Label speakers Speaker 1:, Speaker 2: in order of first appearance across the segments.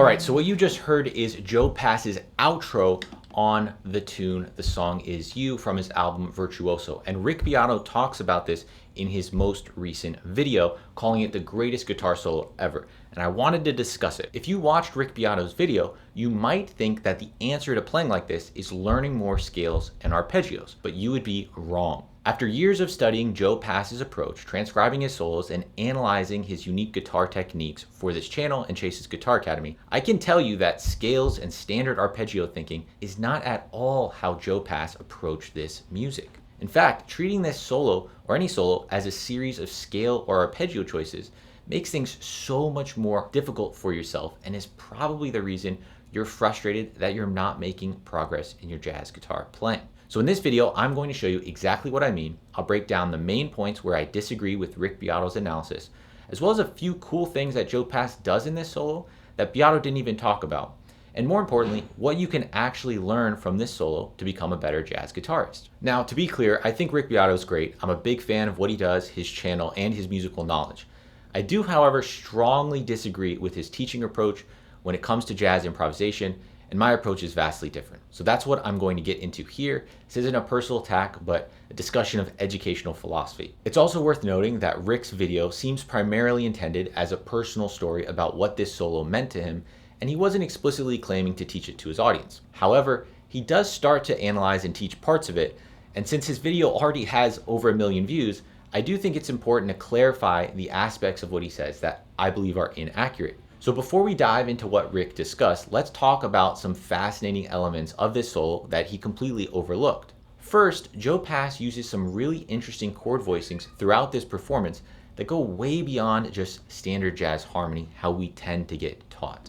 Speaker 1: Alright, so what you just heard is Joe Pass's outro on the tune The Song Is You from his album Virtuoso. And Rick Beato talks about this in his most recent video, calling it the greatest guitar solo ever. And I wanted to discuss it. If you watched Rick Beato's video, you might think that the answer to playing like this is learning more scales and arpeggios, but you would be wrong. After years of studying Joe Pass's approach, transcribing his solos, and analyzing his unique guitar techniques for this channel and Chase's Guitar Academy, I can tell you that scales and standard arpeggio thinking is not at all how Joe Pass approached this music. In fact, treating this solo, or any solo, as a series of scale or arpeggio choices makes things so much more difficult for yourself and is probably the reason you're frustrated that you're not making progress in your jazz guitar playing. So in this video, I'm going to show you exactly what I mean. I'll break down the main points where I disagree with Rick Beato's analysis, as well as a few cool things that Joe Pass does in this solo that Beato didn't even talk about. And more importantly, what you can actually learn from this solo to become a better jazz guitarist. Now, to be clear, I think Rick Beato is great. I'm a big fan of what he does, his channel, and his musical knowledge. I do, however, strongly disagree with his teaching approach when it comes to jazz improvisation, and my approach is vastly different. So that's what I'm going to get into here. This isn't a personal attack, but a discussion of educational philosophy. It's also worth noting that Rick's video seems primarily intended as a personal story about what this solo meant to him, and he wasn't explicitly claiming to teach it to his audience. However, he does start to analyze and teach parts of it, and since his video already has over 1 million views, I do think it's important to clarify the aspects of what he says that I believe are inaccurate. So before we dive into what Rick discussed, let's talk about some fascinating elements of this solo that he completely overlooked. First, Joe Pass uses some really interesting chord voicings throughout this performance that go way beyond just standard jazz harmony, how we tend to get taught.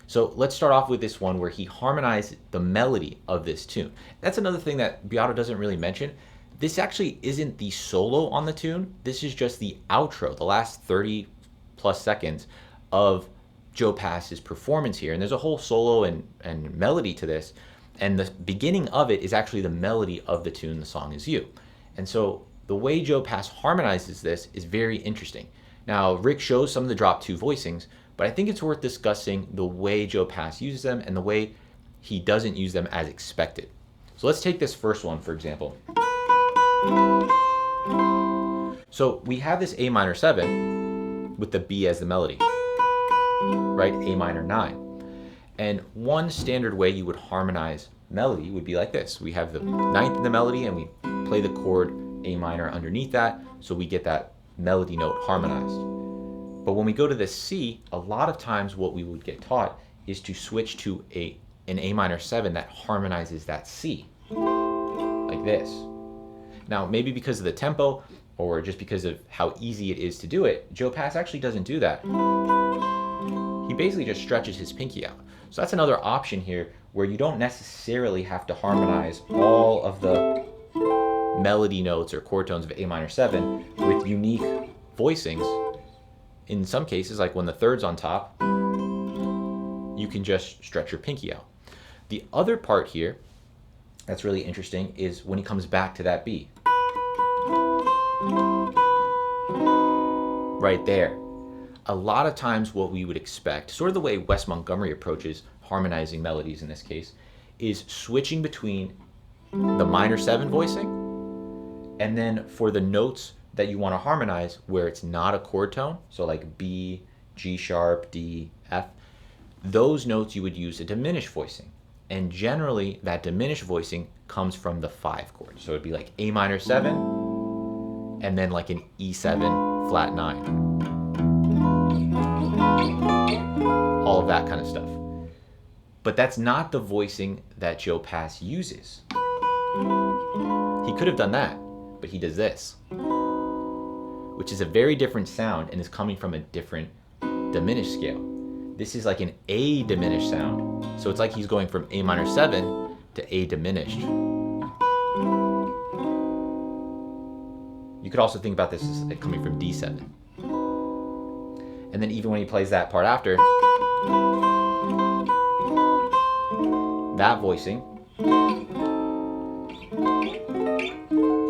Speaker 1: So let's start off with this one where he harmonized the melody of this tune. That's another thing that Beato doesn't really mention. This actually isn't the solo on the tune. This is just the outro, the last 30 plus seconds of Joe Pass's performance here. And there's a whole solo and melody to this. And the beginning of it is actually the melody of the tune, The Song Is You. And so the way Joe Pass harmonizes this is very interesting. Now, Rick shows some of the drop 2 voicings, but I think it's worth discussing the way Joe Pass uses them and the way he doesn't use them as expected. So let's take this first one, for example. So we have this A minor 7 with the B as the melody, right? A minor 9. And one standard way you would harmonize melody would be like this. We have the 9th in the melody and we play the chord A minor underneath that, so we get that melody note harmonized. But when we go to the C, a lot of times what we would get taught is to switch to an A minor 7 that harmonizes that C, like this. Now, maybe because of the tempo or just because of how easy it is to do it, Joe Pass actually doesn't do that. He basically just stretches his pinky out. So that's another option here where you don't necessarily have to harmonize all of the melody notes or chord tones of A minor 7 with unique voicings. In some cases, like when the 3rd's on top, you can just stretch your pinky out. The other part here that's really interesting is when he comes back to that B. Right there. A lot of times what we would expect, sort of the way Wes Montgomery approaches harmonizing melodies in this case, is switching between the minor 7 voicing and then for the notes that you want to harmonize where it's not a chord tone, so like B, G sharp, D, F, those notes you would use a diminished voicing. And generally that diminished voicing comes from the 5 chord. So it'd be like A minor 7 and then like an E7 flat 9. All of that kind of stuff. But that's not the voicing that Joe Pass uses. He could have done that, but he does this, which is a very different sound and is coming from a different diminished scale. This is like an A diminished sound. So it's like he's going from A minor 7 to A diminished. You could also think about this as coming from D7. And then even when he plays that part after, that voicing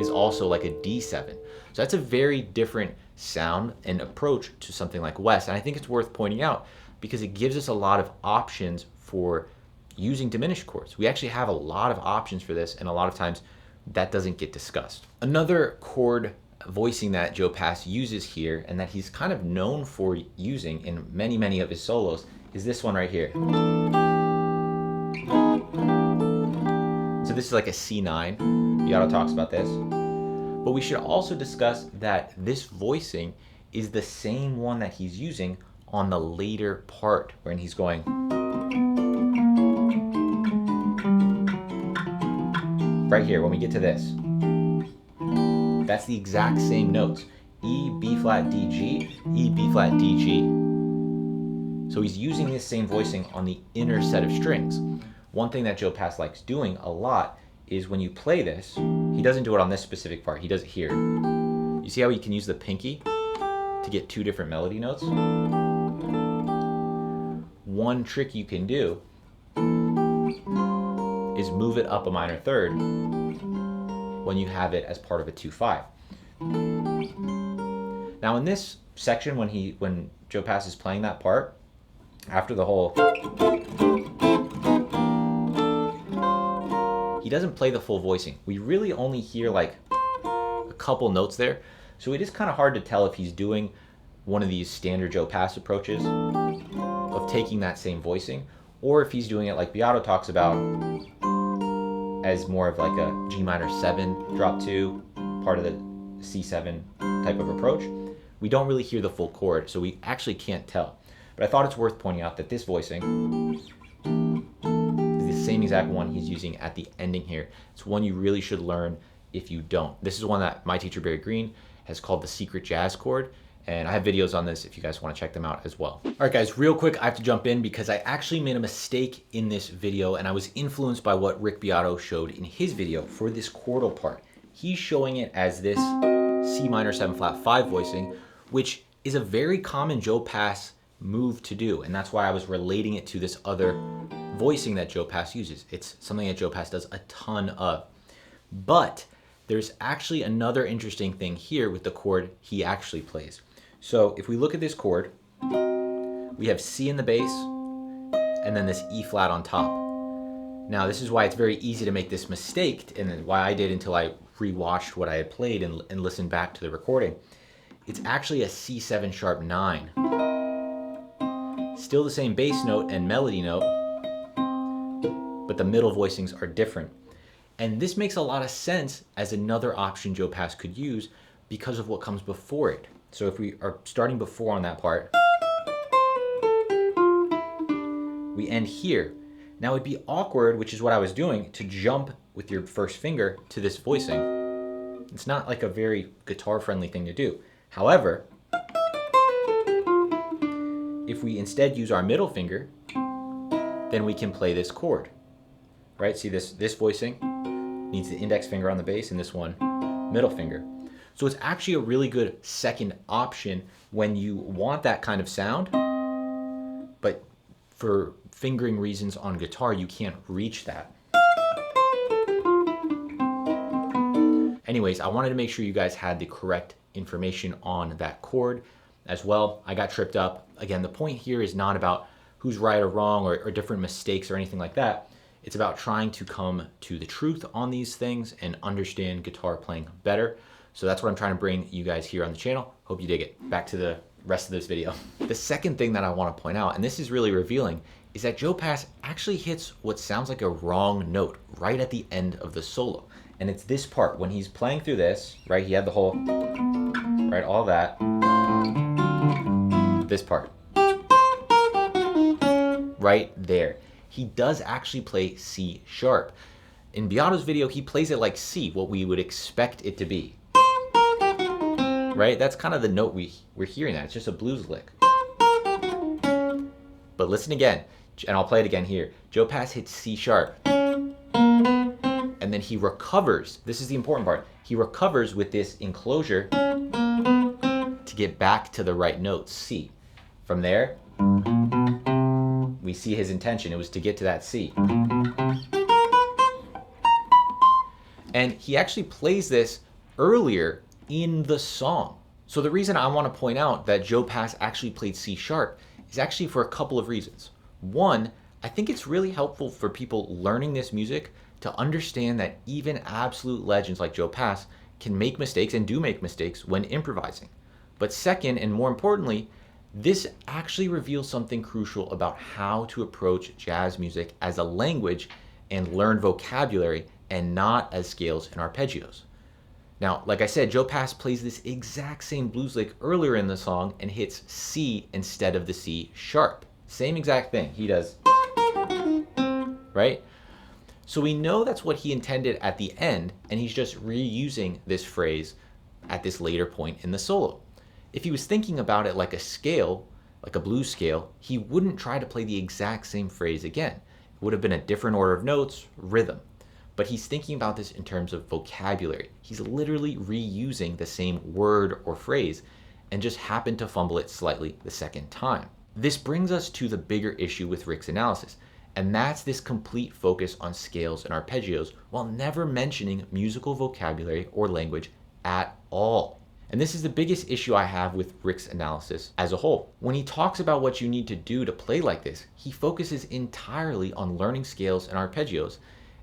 Speaker 1: is also like a D7. So that's a very different sound and approach to something like Wes. And I think it's worth pointing out because it gives us a lot of options for using diminished chords. We actually have a lot of options for this, and a lot of times that doesn't get discussed. Another chord voicing that Joe Pass uses here, and that he's kind of known for using in many of his solos, is this one right here. So this is like a C9. Beato talks about this. But we should also discuss that this voicing is the same one that he's using on the later part when he's going. Right here, when we get to this. That's the exact same notes. E, B flat, D, G, E, B flat, D, G. So he's using this same voicing on the inner set of strings. One thing that Joe Pass likes doing a lot is when you play this, he doesn't do it on this specific part, he does it here. You see how he can use the pinky to get two different melody notes? One trick you can do is move it up a minor third when you have it as part of a 2-5. Now in this section, when Joe Pass is playing that part, after the whole, he doesn't play the full voicing. We really only hear like a couple notes there, so it is kind of hard to tell if he's doing one of these standard Joe Pass approaches of taking that same voicing, or if he's doing it like Beato talks about as more of like a G minor 7 drop 2, part of the C7 type of approach. We don't really hear the full chord, so we actually can't tell. But I thought it's worth pointing out that this voicing is the same exact one he's using at the ending here. It's one you really should learn if you don't. This is one that my teacher Barry Green has called the secret jazz chord, and I have videos on this if you guys want to check them out as well. All right guys, real quick, I have to jump in because I actually made a mistake in this video, and I was influenced by what Rick Beato showed in his video for this chordal part. He's showing it as this C minor 7 flat 5 voicing, which is a very common Joe Pass move to do, and that's why I was relating it to this other voicing that Joe Pass uses. It's something that Joe Pass does a ton of. But there's actually another interesting thing here with the chord he actually plays. So if we look at this chord, we have C in the bass and then this E flat on top. Now this is why it's very easy to make this mistake, and why I did until I rewatched what I had played and listened back to the recording. It's actually a C7 sharp 9. Still the same bass note and melody note, but the middle voicings are different. And this makes a lot of sense as another option Joe Pass could use because of what comes before it. So if we are starting before on that part, we end here. Now it'd be awkward, which is what I was doing, to jump with your first finger to this voicing. It's not like a very guitar-friendly thing to do. However, if we instead use our middle finger, then we can play this chord, right? See this voicing needs the index finger on the bass, and this one, middle finger. So it's actually a really good second option when you want that kind of sound, but for fingering reasons on guitar, you can't reach that. Anyways, I wanted to make sure you guys had the correct information on that chord as well. I got tripped up. Again, the point here is not about who's right or wrong or different mistakes or anything like that. It's about trying to come to the truth on these things and understand guitar playing better. So that's what I'm trying to bring you guys here on the channel. Hope you dig it. Back to the rest of this video. The second thing that I want to point out, and this is really revealing, is that Joe Pass actually hits what sounds like a wrong note right at the end of the solo. And it's this part, when he's playing through this, right? He had the whole, right, all that. This part. Right there. He does actually play C sharp. In Beato's video, he plays it like C, what we would expect it to be. Right? That's kind of the note we're hearing that. It's just a blues lick. But listen again, and I'll play it again here. Joe Pass hits C sharp. And then he recovers. This is the important part. He recovers with this enclosure to get back to the right note, C. From there, we see his intention. It was to get to that C. And he actually plays this earlier in the song. So the reason I want to point out that Joe Pass actually played C sharp is is actually for a couple of reasons. One, I think it's really helpful for people learning this music to understand that even absolute legends like Joe Pass can make mistakes and do make mistakes when improvising. But second, and more importantly, this actually reveals something crucial about how to approach jazz music as a language and learn vocabulary and not as scales and arpeggios. Now, like I said, Joe Pass plays this exact same blues lick earlier in the song and hits C instead of the C sharp. Same exact thing. He does, right? So we know that's what he intended at the end, and he's just reusing this phrase at this later point in the solo. If he was thinking about it like a scale, like a blues scale, he wouldn't try to play the exact same phrase again. It would have been a different order of notes, rhythm. But he's thinking about this in terms of vocabulary. He's literally reusing the same word or phrase and just happened to fumble it slightly the second time. This brings us to the bigger issue with Rick's analysis, and that's this complete focus on scales and arpeggios while never mentioning musical vocabulary or language at all. And this is the biggest issue I have with Rick's analysis as a whole. When he talks about what you need to do to play like this, he focuses entirely on learning scales and arpeggios,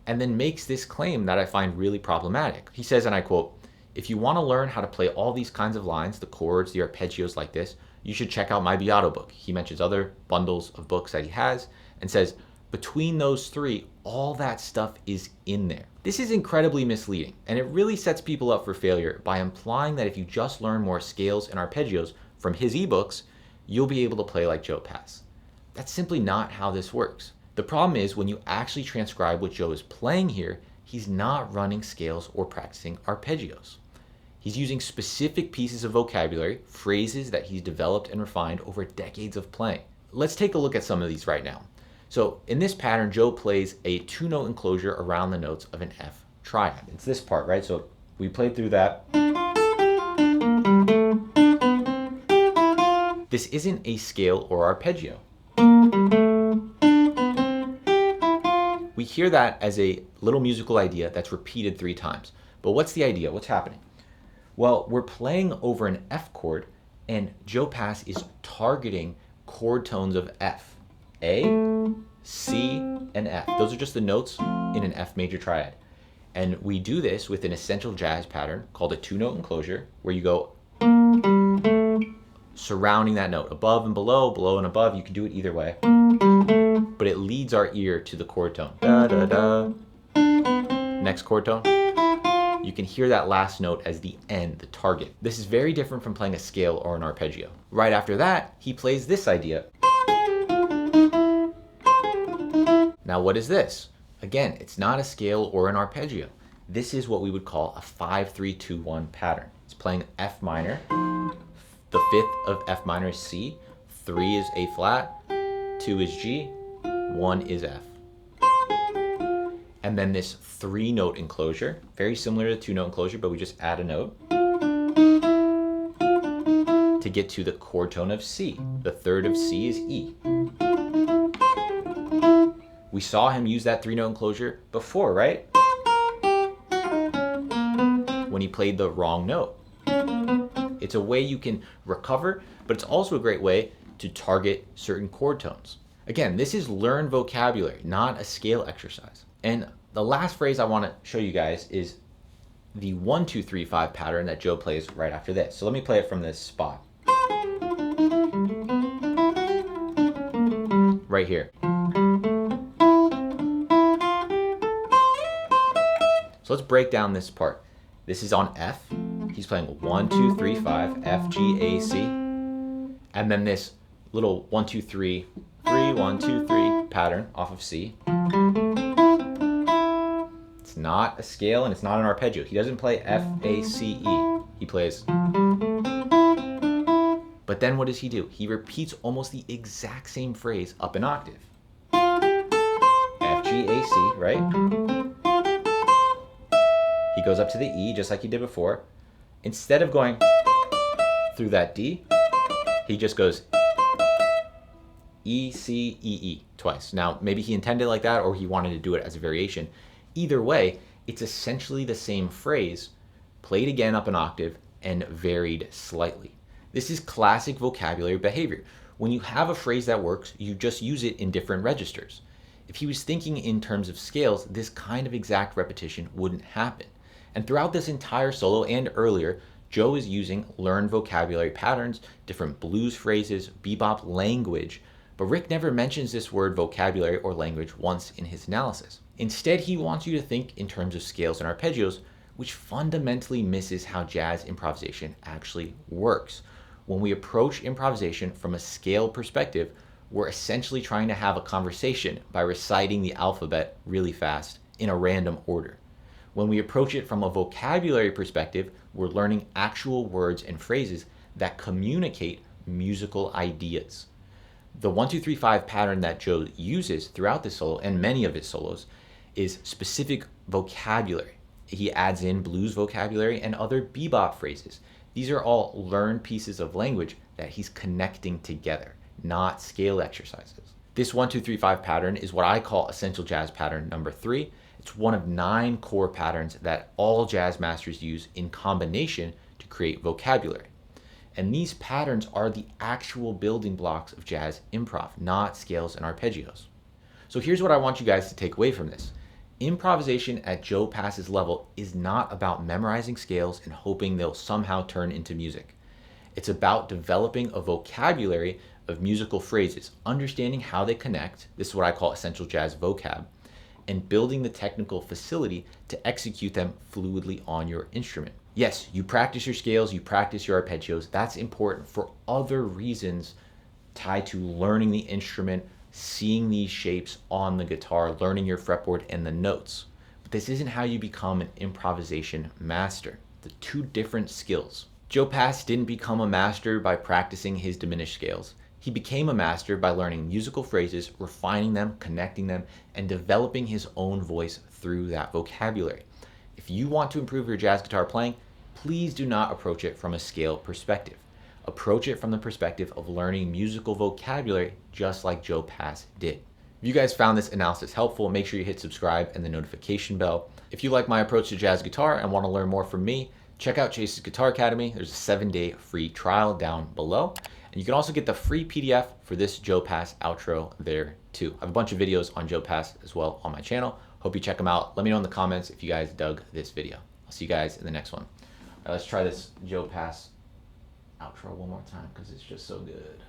Speaker 1: and then makes this claim that I find really problematic. He says, and I quote, "If you want to learn how to play all these kinds of lines, the chords, the arpeggios like this, you should check out my Beato book." He mentions other bundles of books that he has and says, between those three, all that stuff is in there. This is incredibly misleading, and it really sets people up for failure by implying that if you just learn more scales and arpeggios from his ebooks, you'll be able to play like Joe Pass. That's simply not how this works. The problem is when you actually transcribe what Joe is playing here, he's not running scales or practicing arpeggios. He's using specific pieces of vocabulary, phrases that he's developed and refined over decades of playing. Let's take a look at some of these right now. So in this pattern, Joe plays a 2-note enclosure around the notes of an F triad. It's this part, right? So we played through that. This isn't a scale or arpeggio. We hear that as a little musical idea that's repeated 3 times. But what's the idea? What's happening? Well, we're playing over an F chord, and Joe Pass is targeting chord tones of F. A, C, and F. Those are just the notes in an F major triad. And we do this with an essential jazz pattern called a 2-note enclosure, where you go surrounding that note, above and below, below and above. You can do it either way. But it leads our ear to the chord tone. Da, da, da. Next chord tone. You can hear that last note as the end, the target. This is very different from playing a scale or an arpeggio. Right after that, he plays this idea. Now what is this? Again, it's not a scale or an arpeggio. This is what we would call a 5-3-2-1 pattern. It's playing F minor. The 5th of F minor is C. 3 is A flat. 2 is G. 1 is F. And then this 3-note enclosure, very similar to 2-note enclosure, but we just add a note to get to the chord tone of C. The 3rd of C is E. We saw him use that 3-note enclosure before, right? When he played the wrong note. It's a way you can recover, but it's also a great way to target certain chord tones. Again, this is learned vocabulary, not a scale exercise. And the last phrase I want to show you guys is the 1-2-3-5 pattern that Joe plays right after this. So let me play it from this spot. Right here. So let's break down this part. This is on F. He's playing 1, 2, 3, 5, F, G, A, C. And then this little 1, 2, 3, 3, 1, 2, 3 pattern off of C. It's not a scale and it's not an arpeggio. He doesn't play F, A, C, E. He plays. But then what does he do? He repeats almost the exact same phrase up an octave. F, G, A, C, right? He goes up to the E just like he did before. Instead of going through that D, he just goes E, C, E, E twice. Now, maybe he intended it like that or he wanted to do it as a variation. Either way, it's essentially the same phrase, played again up an octave and varied slightly. This is classic vocabulary behavior. When you have a phrase that works, you just use it in different registers. If he was thinking in terms of scales, this kind of exact repetition wouldn't happen. And throughout this entire solo and earlier, Joe is using learned vocabulary patterns, different blues phrases, bebop language, but Rick never mentions this word vocabulary or language once in his analysis. Instead, he wants you to think in terms of scales and arpeggios, which fundamentally misses how jazz improvisation actually works. When we approach improvisation from a scale perspective, we're essentially trying to have a conversation by reciting the alphabet really fast in a random order. When we approach it from a vocabulary perspective, we're learning actual words and phrases that communicate musical ideas. The 1-2-3-5 pattern that Joe uses throughout this solo and many of his solos is specific vocabulary. He adds in blues vocabulary and other bebop phrases. These are all learned pieces of language that he's connecting together, not scale exercises. This 1-2-3-5 pattern is what I call essential jazz pattern number 3. It's one of 9 core patterns that all jazz masters use in combination to create vocabulary. And these patterns are the actual building blocks of jazz improv, not scales and arpeggios. So here's what I want you guys to take away from this. Improvisation at Joe Pass's level is not about memorizing scales and hoping they'll somehow turn into music. It's about developing a vocabulary of musical phrases, understanding how they connect, this is what I call essential jazz vocab, and building the technical facility to execute them fluidly on your instrument. Yes, you practice your scales, you practice your arpeggios. That's important for other reasons tied to learning the instrument, seeing these shapes on the guitar, learning your fretboard and the notes. But this isn't how you become an improvisation master. The two different skills. Joe Pass didn't become a master by practicing his diminished scales. He became a master by learning musical phrases, refining them, connecting them, and developing his own voice through that vocabulary. If you want to improve your jazz guitar playing, please do not approach it from a scale perspective. Approach it from the perspective of learning musical vocabulary just like Joe Pass did. If you guys found this analysis helpful, make sure you hit subscribe and the notification bell. If you like my approach to jazz guitar and want to learn more from me, check out Chase's Guitar Academy. There's a 7-day free trial down below. And you can also get the free PDF for this Joe Pass outro there too. I have a bunch of videos on Joe Pass as well on my channel. Hope you check them out. Let me know in the comments if you guys dug this video. I'll see you guys in the next one. All right, let's try this Joe Pass outro one more time because it's just so good.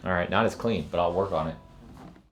Speaker 1: All right, not as clean, but I'll work on it.